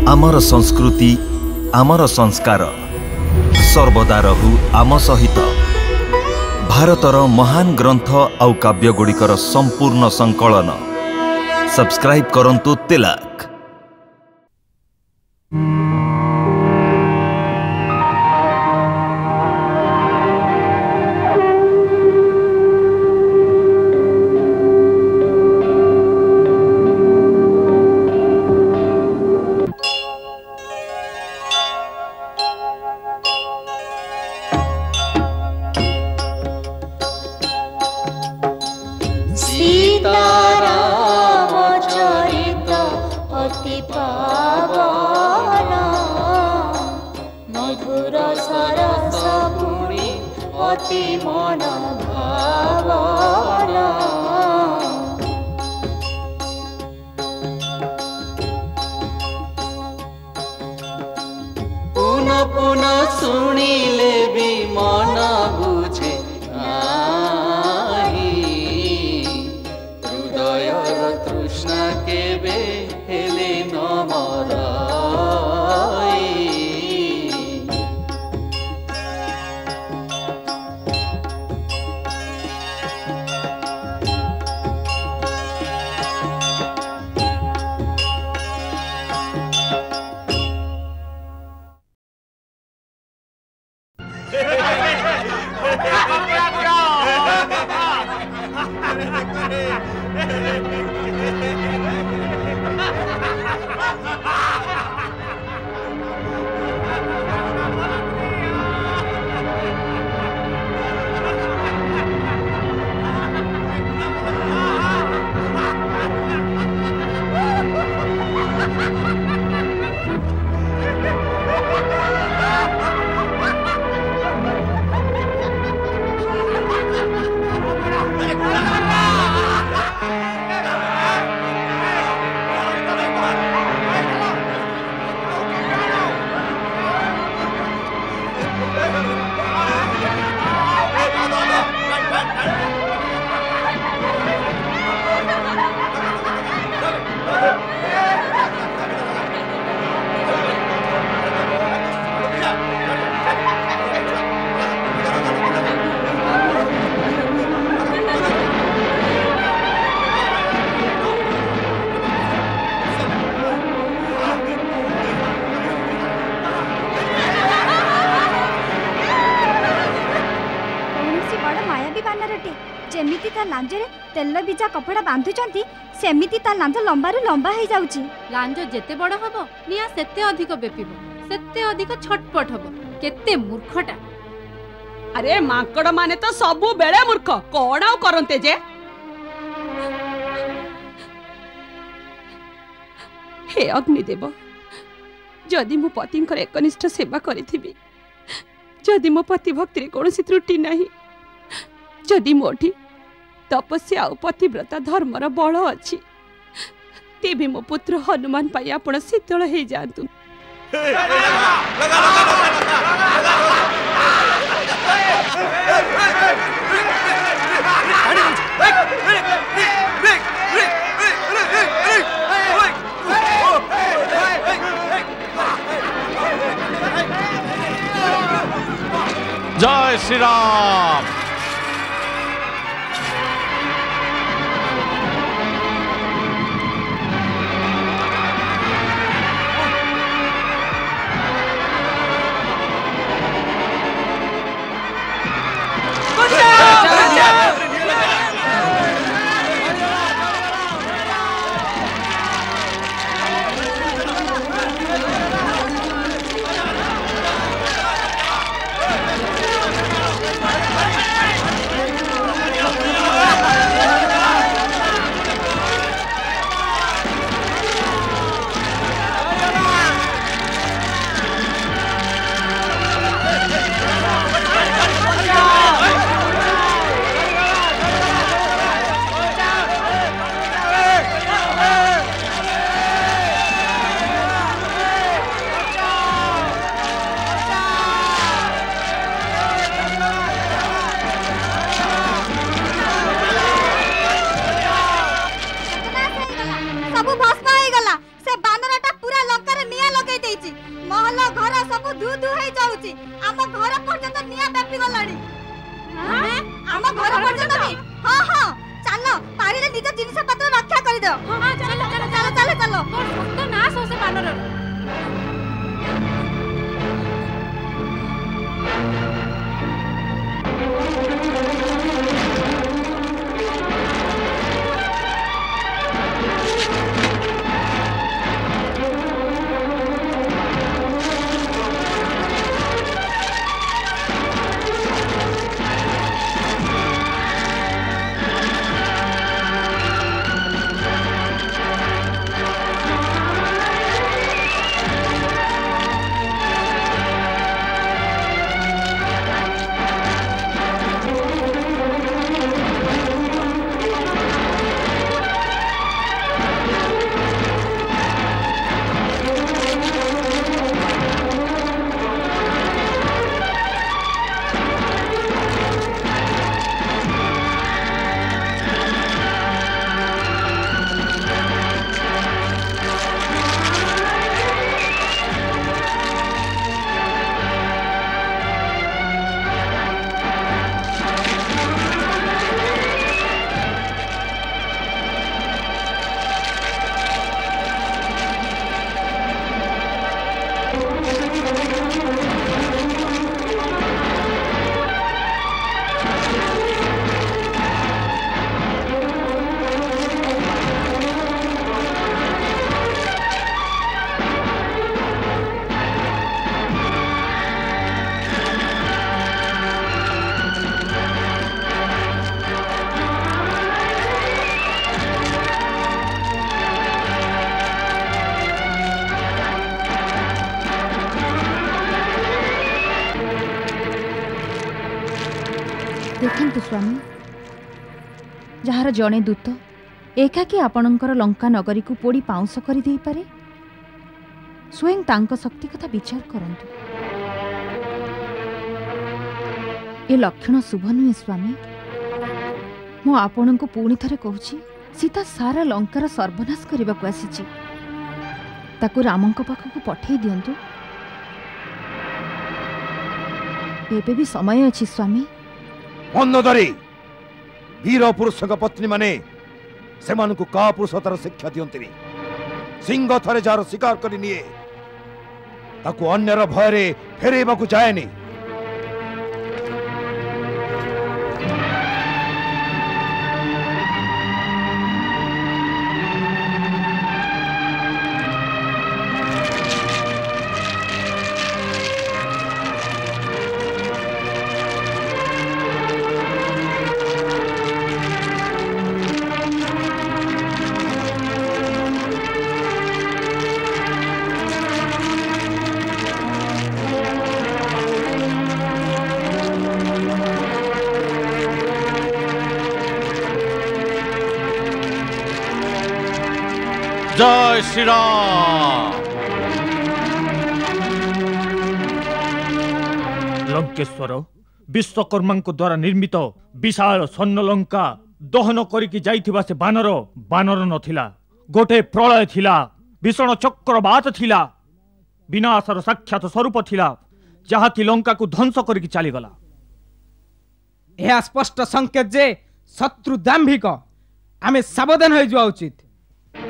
आमर संस्कृति आमर संस्कार सर्वदा रहु आम सहित। भारतर महान ग्रंथ आउ काव्यगुड़िकर संपूर्ण संकलन सब्सक्राइब करंतु तिलक। जेमिति ता लांजरे तेल बीजा कपड़ा बांधुचंती सेमिति ता लांज लंबारू लंबा हे जाउची। लांज जेते बड़ हबो निया सेते अधिक बेपिबो सेते अधिक छटपट हबो। केते मूर्खटा। अरे माकड़ माने तो सबु बेले मूर्ख कोण आउ करंते जे। हे अग्निदेव जदि मो पतिंकर एकनिष्ठ सेवा करिथिबी जदि मो पति भक्ति रे कोनोसी त्रुटि नाही जदि मोठी तपस्या और पतिव्रता धर्मर बल अच्छी तेबे मो पुत्र हनुमान पाई आपण शीतल हो जातु। जय श्री राम। अछि आम घर पर्यंत निया व्यापी गलाणी आम घर पर्यंत भी हां हां चलो पारिले निज जिनिस पत्र रक्षा कर दो हां चलो चलो चलो चलो चलो तो नाश हो से बानर देखंतु स्वामी जार जड़े दूत एकाकी आपणकर लंका नगरी को पोड़ी पाउंस कर दे पारे स्वयं तांको शक्ति कथा विचार करंतु ए लक्षण शुभ नुहे स्वामी मु आपण को पुणी थरे कहूची सीता सारा लंकार सर्वनाश करने को आसीची ताकू रामंक पाखक पठे दियंतु एबे भी समय अछि स्वामी मनोदरी वीर पुरुष पत्नी माने सेमानकु का पुरुषतार शिक्षा दियंतिनी सिंह थरे जार शिकार करि निये ताकू अन्यर भयरे फेरेबाकू जाएनी जय श्री राम। लंकेश्वर विश्वकर्मा द्वारा निर्मित विशाल स्वर्णलंका दहन करिकी जाइथिबा से बानर बानर नथिला गोटे प्रलय थिला भीषण चक्रवात थिला विनाशर साक्षात स्वरूप थिला जहाकी लंका को ध्वंस करिकी चली गला। यह स्पष्ट संकेत जे शत्रु दाम्भिक आमे सावधान हो जावा उचित।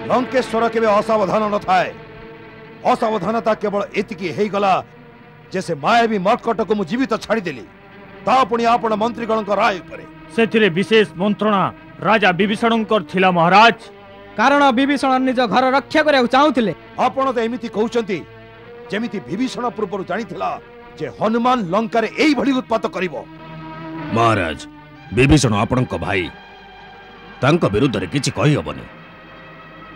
लंकेश्वर केबे असावधान न थाए असावधानता केवल एतिकी हेई गला जैसे मायावी मर्कट को मु जीवित छाड़ी देली ता पुणी आपण मंत्रीगण राय उपरे सेथिरे विशेष मंत्रणा राजा विभीषणकर थिला महाराज। कारण विभीषण निज घर रक्षा करिया चाहुथिले आपण तो एमिति कहउचंती जेमिति विभीषण पूर्व जानिथिला जे हनुमान लंका रे एई भली उत्पात करिवो। महाराज विभीषण आपणक भाई तांक विरुद्ध रे किछि कहि हबनी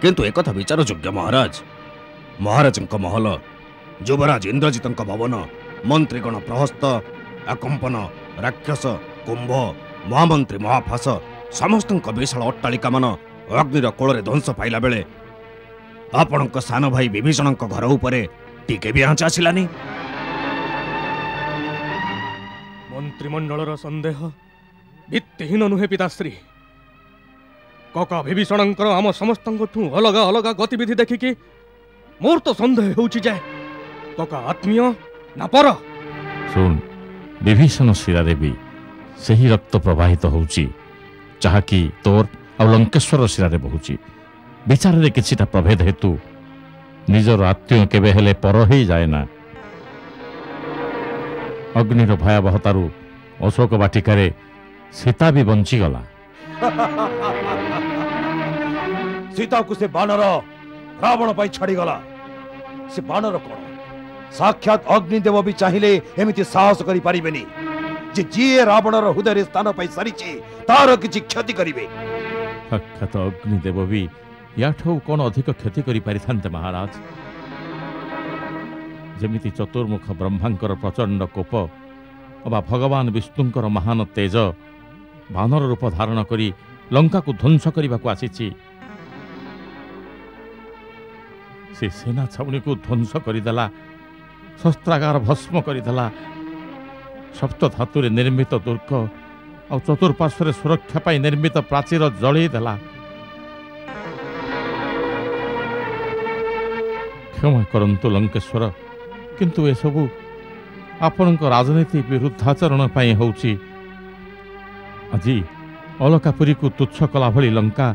किंतु एक कथा विचार योग्य महाराज महाराजंक महल युवराज इंद्रजितंक भवन मंत्रीगण प्रहस्त आकंपन राक्षस कुंभ महामंत्री महाफास समस्त विशाल अट्टालिका मान अग्निर कोଳରେ ध्वंस पाइला बेले आपणक सान भाई विभीषणक घर उपरे टिके भी आंच आसिलानी। मंत्रिमंडलर संदेह भित्तिहीन नुहे पिताश्री। कका विभीषणकर आम समस्त अलग अलग गतिविधि देखिकी मोर तो संदेह होउछि जे कका आत्मीय ना पर। ଶୁଣ ବିଭୀଷଣ ଶିରାରେ ବି ସେହି ରକ୍ତ ପ୍ରବାହିତ ହେଉଛି ଯାହାକି ତୋର ଆଉ ଲଙ୍କେଶ୍ୱର ଶିରାରେ ବହୁଛି। ବିଚାରରେ କିଛିଟା ପ୍ରଭେଦ ହେତୁ ନିଜର ଆତ୍ମୀୟ କେବେ ହେଲେ ପର ହେଇଯାଏ ନା। ଅଗ୍ନିର ଭୟାବହତାରୁ ଅଶୋକ ବାଟିକାରେ ସୀତା ବି ବଞ୍ଚିଗଲା। ସୀତାକୁ ସେ ବାନର ରାବଣ ପାଇଁ ଛାଡ଼ିଗଲା। ସେ ବାନର କଣ ସାକ୍ଷାତ ଅଗ୍ନିଦେବ ବି ଚାହିଁଲେ ଏମିତି ସାହସ କରିପାରିବେନି ଯେ ଯିଏ ରାବଣର ହୃଦୟରେ ସ୍ଥାନ ପାଇ ସାରିଛି ତାର କିଛି କ୍ଷତି କରିବେ। ସାକ୍ଷାତ ଅଗ୍ନିଦେବ ବି ୟାଠୁ କ'ଣ ଅଧିକ କ୍ଷତି କରିପାରିଥାନ୍ତେ ମହାରାଜ। ଯେମିତି ଚତୁର୍ମୁଖ ବ୍ରହ୍ମାଙ୍କର ପ୍ରଚଣ୍ଡ କୋପ ଅବା ଭଗବାନ ବିଷ୍ଣୁଙ୍କର ମହାନ ତେଜ ବାନର ରୂପ ଧାରଣ କରି ଲଙ୍କାକୁ ଧ୍ୱଂସ କରିବାକୁ ଆସିଛି, ସେ ସେନା ଛାଉଣୀକୁ ଧ୍ୱଂସ କରିଦେଲା, ଶସ୍ତ୍ରାଗାର ଭସ୍ମ କରିଦେଲା, ସପ୍ତ ଧାତୁରେ ନିର୍ମିତ ଦୁର୍ଗ ଆଉ ଚତୁର୍ପାର୍ଶ୍ୱରେ ସୁରକ୍ଷା ପାଇଁ ନିର୍ମିତ ପ୍ରାଚୀର ଜଳେଇ ଦେଲା। କ୍ଷମା କରନ୍ତୁ ଲଙ୍କେଶ୍ୱର, କିନ୍ତୁ ଏସବୁ ଆପଣଙ୍କ ରାଜନୀତି ବିରୁଦ୍ଧାଚରଣ ପାଇଁ ହେଉଛି। ଆଜି ଅଲକାପୁରୀକୁ ତୁଚ୍ଛ କଲା ଭଳି ଲଙ୍କା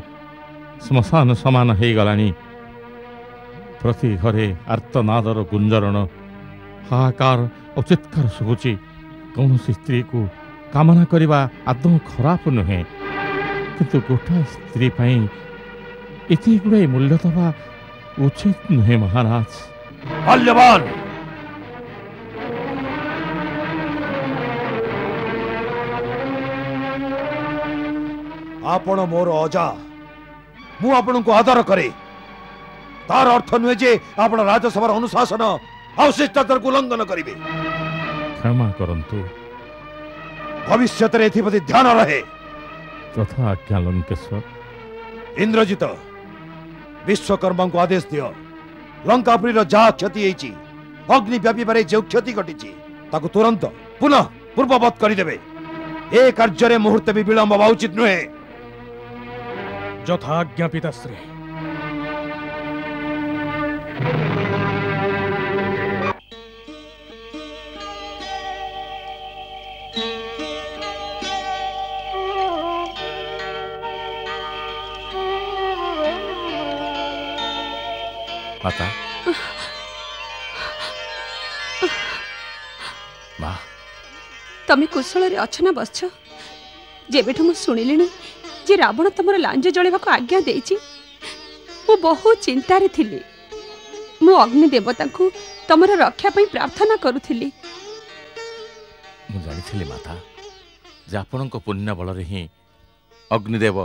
ଶ୍ମଶାନ ସମାନ ହେଇଗଲାଣି। ପ୍ରତି ଘରେ ଆର୍ତ୍ତନାଦର ଗୁଞ୍ଜରଣ, ହାହାକାର ଓ ଚିତ୍କାର ଶୁଭୁଛି। କୌଣସି ସ୍ତ୍ରୀକୁ କାମନା କରିବା ଆଦୌ ଖରାପ ନୁହେଁ, କିନ୍ତୁ ଗୋଟାଏ ସ୍ତ୍ରୀ ପାଇଁ ଏତେ ଗୁଡ଼ାଏ ମୂଲ୍ୟ ଦେବା ଉଚିତ ନୁହେଁ ମହାରାଜ। ମାଲ୍ୟବାନ, ଆପଣ ମୋର ଅଜା, ମୁଁ ଆପଣଙ୍କୁ ଆଦର କରେ। ତାର ଅର୍ଥ ନୁହେଁ ଯେ ଆପଣ ରାଜସଭାର ଅନୁଶାସନ ଆଉ ଶିଷ୍ଟାଚାରକୁ ଉଲ୍ଲଂଘନ କରିବେ। କ୍ଷମା କରନ୍ତୁ, ଭବିଷ୍ୟତରେ ଏଥିପ୍ରତି ଧ୍ୟାନ ରହେ। ତଥା ଆଜ୍ଞା ଲଙ୍କେଶ୍ୱର। ଇନ୍ଦ୍ରଜିତ, ବିଶ୍ୱକର୍ମାଙ୍କୁ ଆଦେଶ ଦିଅ, ଲଙ୍କାପୁରୀର ଯାହା କ୍ଷତି ହେଇଛି, ଅଗ୍ନି ବ୍ୟାପିବାରେ ଯେଉଁ କ୍ଷତି ଘଟିଛି ତାକୁ ତୁରନ୍ତ ପୁନଃ ପୂର୍ବବତ୍ କରିଦେବେ। ଏ କାର୍ଯ୍ୟରେ ମୁହୂର୍ତ୍ତେ ବି ବିଳମ୍ବ ହେବା ଉଚିତ ନୁହେଁ। ଯଥା ଆଜ୍ଞା ପିତାଶ୍ରୀ। ମାତା, ମା, ତମେ କୁଶଳରେ ଅଛ ନା ବସ୍ଛ? ଯେବେଠୁ ମୁଁ ଶୁଣିଲିଣି ଯେ ରାବଣ ତମର ଲାଞ୍ଜ ଜଳେଇବାକୁ ଆଜ୍ଞା ଦେଇଛି, ମୁଁ ବହୁ ଚିନ୍ତାରେ ଥିଲି। ମୁଁ ଅଗ୍ନି ଦେବତାଙ୍କୁ ତମର ରକ୍ଷା ପାଇଁ ପ୍ରାର୍ଥନା କରୁଥିଲି। ମୁଁ ଜାଣିଥିଲି ମାତା ଯେ ଆପଣଙ୍କ ପୁଣ୍ୟ ବଳରେ ହିଁ ଅଗ୍ନିଦେବ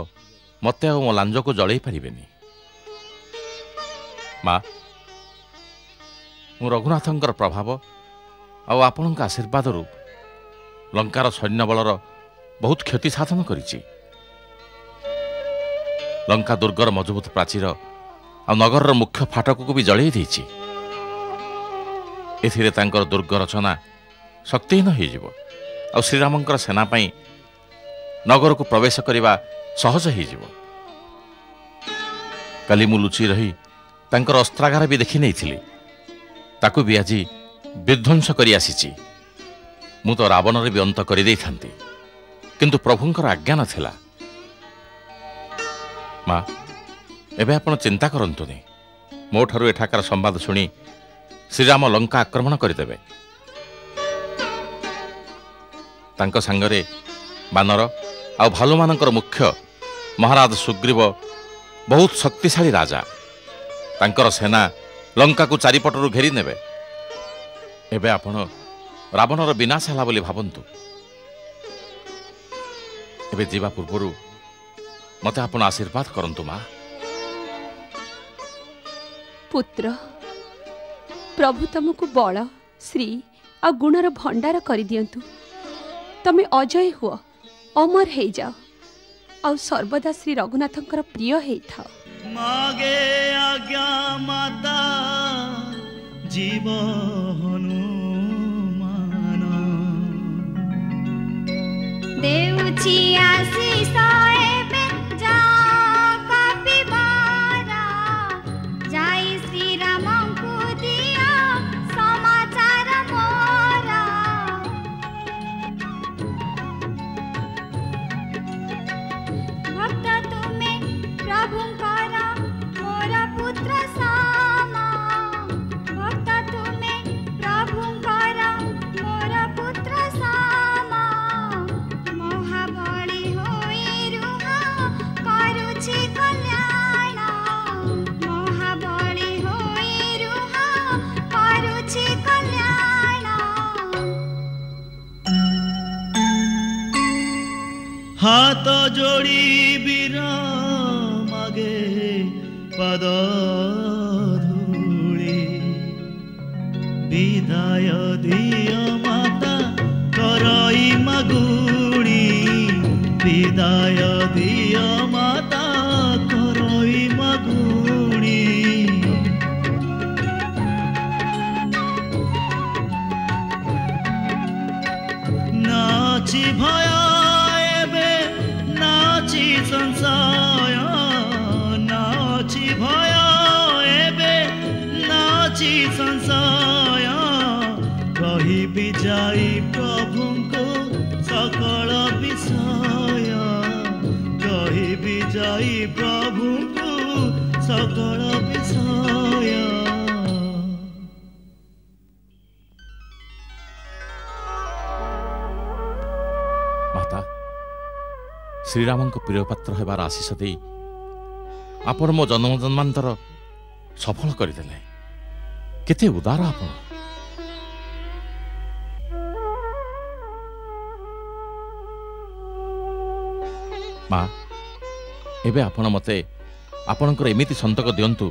ମୋତେ ଆଉ ମୋ ଲାଞ୍ଜକୁ ଜଳେଇ ପାରିବେନି। ମା, ମୁଁ ରଘୁନାଥଙ୍କର ପ୍ରଭାବ ଆଉ ଆପଣଙ୍କ ଆଶୀର୍ବାଦରୁ ଲଙ୍କାର ସୈନ୍ୟବଳର ବହୁତ କ୍ଷତି ସାଧନ କରିଛି। ଲଙ୍କା ଦୁର୍ଗର ମଜବୁତ ପ୍ରାଚୀର ଆଉ ନଗରର ମୁଖ୍ୟ ଫାଟକକୁ ବି ଜଳେଇ ଦେଇଛି। ଏଥିରେ ତାଙ୍କର ଦୁର୍ଗ ରଚନା ଶକ୍ତିହୀନ ହୋଇଯିବ ଆଉ ଶ୍ରୀରାମଙ୍କର ସେନା ପାଇଁ ନଗରକୁ ପ୍ରବେଶ କରିବା ସହଜ ହୋଇଯିବ। କାଲି ମୁଁ ଲୁଚି ରହି ତାଙ୍କର ଅସ୍ତ୍ରାଗାର ବି ଦେଖି ନେଇଥିଲି, ତାକୁ ବି ଆଜି ବିଧ୍ୱଂସ କରି ଆସିଛି। ମୁଁ ତ ରାବଣରେ ବି ଅନ୍ତ କରିଦେଇଥାନ୍ତି, କିନ୍ତୁ ପ୍ରଭୁଙ୍କର ଆଜ୍ଞା ନଥିଲା। ମା, ଏବେ ଆପଣ ଚିନ୍ତା କରନ୍ତୁନି। ମୋ ଠାରୁ ଏଠାକାର ସମ୍ବାଦ ଶୁଣି ଶ୍ରୀରାମ ଲଙ୍କା ଆକ୍ରମଣ କରିଦେବେ। ତାଙ୍କ ସାଙ୍ଗରେ ବାନର ଆଉ ଭାଲୁମାନଙ୍କର ମୁଖ୍ୟ ମହାରାଜ ସୁଗ୍ରୀବ ବହୁତ ଶକ୍ତିଶାଳୀ ରାଜା। ତାଙ୍କର ସେନା ଲଙ୍କାକୁ ଚାରିପଟରୁ ଘେରି ନେବେ। ଏବେ ଆପଣ ରାବଣର ବିନାଶ ହେଲା ବୋଲି ଭାବନ୍ତୁ। ଏବେ ଯିବା ପୂର୍ବରୁ ମୋତେ ଆପଣ ଆଶୀର୍ବାଦ କରନ୍ତୁ ମା। ପୁତ୍ର, ପ୍ରଭୁ ତମକୁ ବଳ, ଶ୍ରୀ ଆଉ ଗୁଣର ଭଣ୍ଡାର କରିଦିଅନ୍ତୁ। ତମେ ଅଜୟ ହୁଅ, ଅମର ହେଇଯାଅ ଆଉ ସର୍ବଦା ଶ୍ରୀ ରଘୁନାଥଙ୍କର ପ୍ରିୟ ହେଇଥାଅ। ମାଗେ ଆଜ୍ଞା ମାତା ଜୀବ ହନୁମାନ ଦେଉଛି ଆଶିଷ ଏବେ ଯା କପିବାରା ଯାଇ ଶ୍ରୀରାମଙ୍କୁ ଦିଅ ସମାଚାର ମୋର हाथ जोड़ी विराम आगे पद धूली विदाय दियो माता करई मगुणी विदाय दियो माता करई मगुणी नाची भय एबे नाची संशय नाची भय एबे नाची संशय कहिबि जाई प्रभु को सकल विषय कहिबि जाई प्रभु को सकल विषय माता श्रीराम प्रिय पात्र होबार आशीष दे आपण मो जन्म जन्मांतर सफल करदेले केते उदार आपण माँ एबे आपण मते आपणकर एमिति संतक दियंतु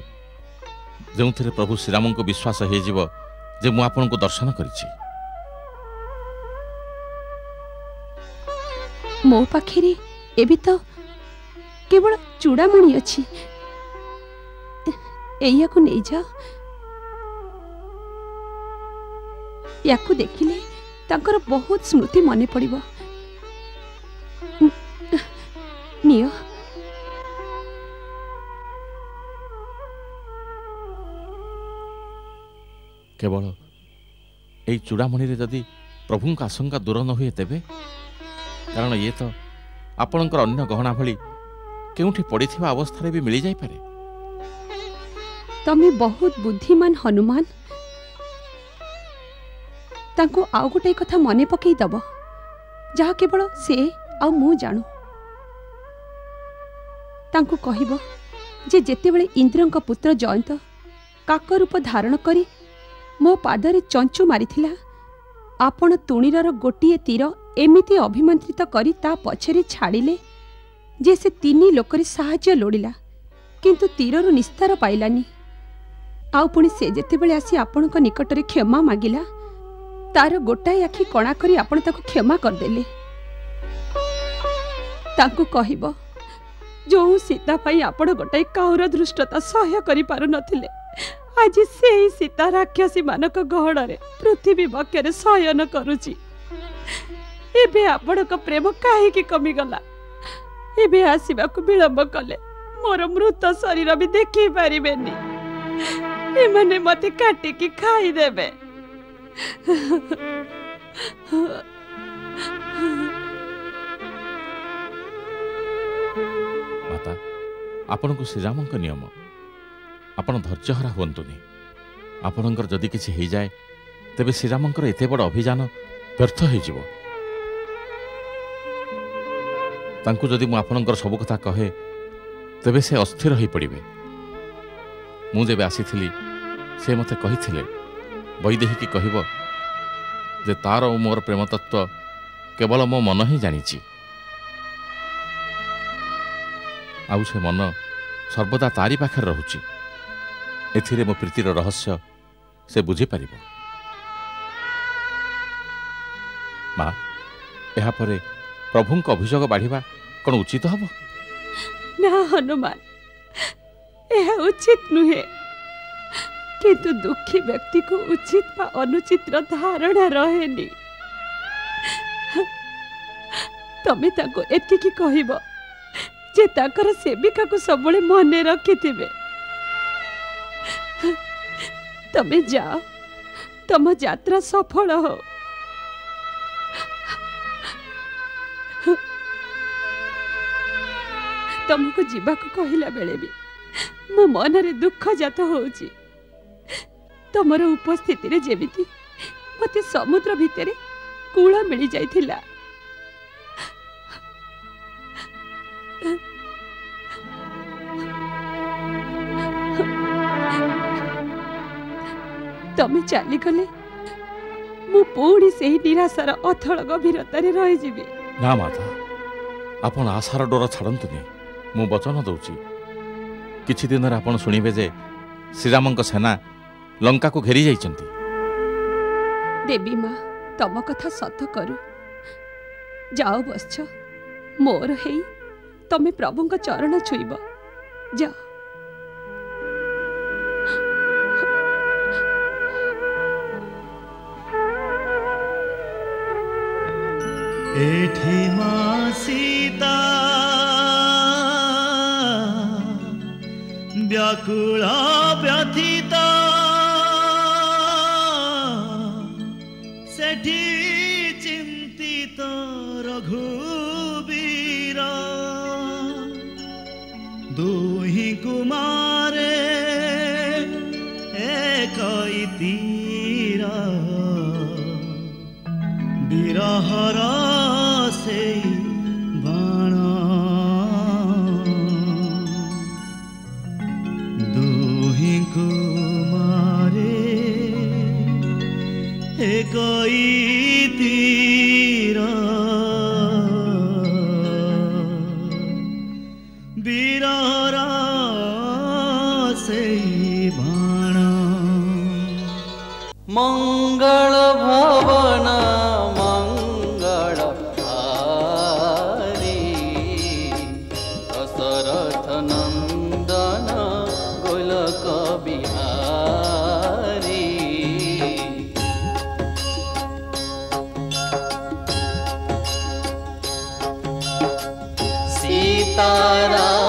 जो प्रभु श्रीराम को विश्वास हो जीव जे मु आपन को दर्शन करिछि मो पाखेरे एबी तो केवल चूड़ामणि अछि एया को नहीं जा याकू देखिले तांकर बहुत स्मृति मने पड़िबो नियो केवल यही चूड़ामणि जदि प्रभु का आशंका दूर न हुए तेबे कारण ये तो आपणकर अन्य गहना भली केउठी पड़िथिबा अवस्था भी मिल जाई पारे तमे बहुत बुद्धिमान हनुमान तांको आउ गोटे कथा मने पकई दब जहा केवल से आ मु जानू तांको कहिबो जे जेतेबेले इंद्रंक पुत्र जयंत काक रूप धारण करी मो पादरे चंचु मारिथिला आपण तुणीरर गोटिए तीर एमिति अभिमंत्रित करी ता पछरे छाड़िले जे से तीनी लोकरे साहाय्य लोड़िला किंतु तीररु निस्तार पाइलानी आउ पुणी से जेतेबेले आसी आपणक निकटरे क्षमा मागिला तार गोटाए आखि कणा करी आपण ताको क्षमा करदेले ताको कहिबो जो सीता पाई आपण गोटाए काउर दृष्टता सह्य करि पारु नथिले आज से सीता राक्षसी मानक गहड़े पृथ्वी बक्षरे शयन करुची एबे आपणक प्रेम काहे कमी गला एबे आसीबाकू विलंब कले मोर मृत शरीर भी देखी पारिबेनी एमाने मते काटिकी खाई देबे माता आपण को श्रीराम नियम आपण धैर्यहरा हुंतुनी आपणकर जदि किछि हो जाए तेबे श्रीरामकर एते बड़ अभियान व्यर्थ हो तांकु जदि मु आपणकर सब कथा कहे तेबे से अस्थिर हो पड़े मु जेबे आसीथिली से मते कहिथिले वैदेही कहब जे तार और मोर प्रेम तत्व केवल मो मन ही जानिछि आउ से मन सर्वदा तारी पाखे रहुछि एथिरे मो प्रीतिर रहस्य से बुझी पारिबो माँ एहा परे प्रभु को अभियोग बाढ़िबा कौन उचित हबो ना हनुमान यह उचित नुहे किंतु दुखी व्यक्ति को उचित बा अनुचित धारणा रहेनी तमे ताको एतिकी कहिबो जे ताकर सेविका को सबले मने रखिथिबे तमे जाओ तम यात्रा सफल हो तुमको जीवाक कहला बेले भी मो मनरे दुख जात होउची तमर उपस्थिति रे जेमिति मते समुद्र भितरे कूला मिली जाइथिला तमे चली गले मु पूरी से निराशार अथल गभीरतारे रही जीवी ना माता आपण आशार डोर छाड़तुनि मु वचन दौची किछि दिन आपण शुणिबे जे श्रीरामंक सेना लंका को घेरी जाइछंती। देवी माँ तम कथा सत करू जाओ बस्छ मोर हेई तमे प्रभुंक चरण छुईब जाओ। एठी मां सीता व्याकुल व्यथित सेठी चिंतित रघुवीर दुहि कुमारे एक तीर बिरहर से बाण दुहि कुमारे एक तीर बिरहर से बाण मंगल भवन तारा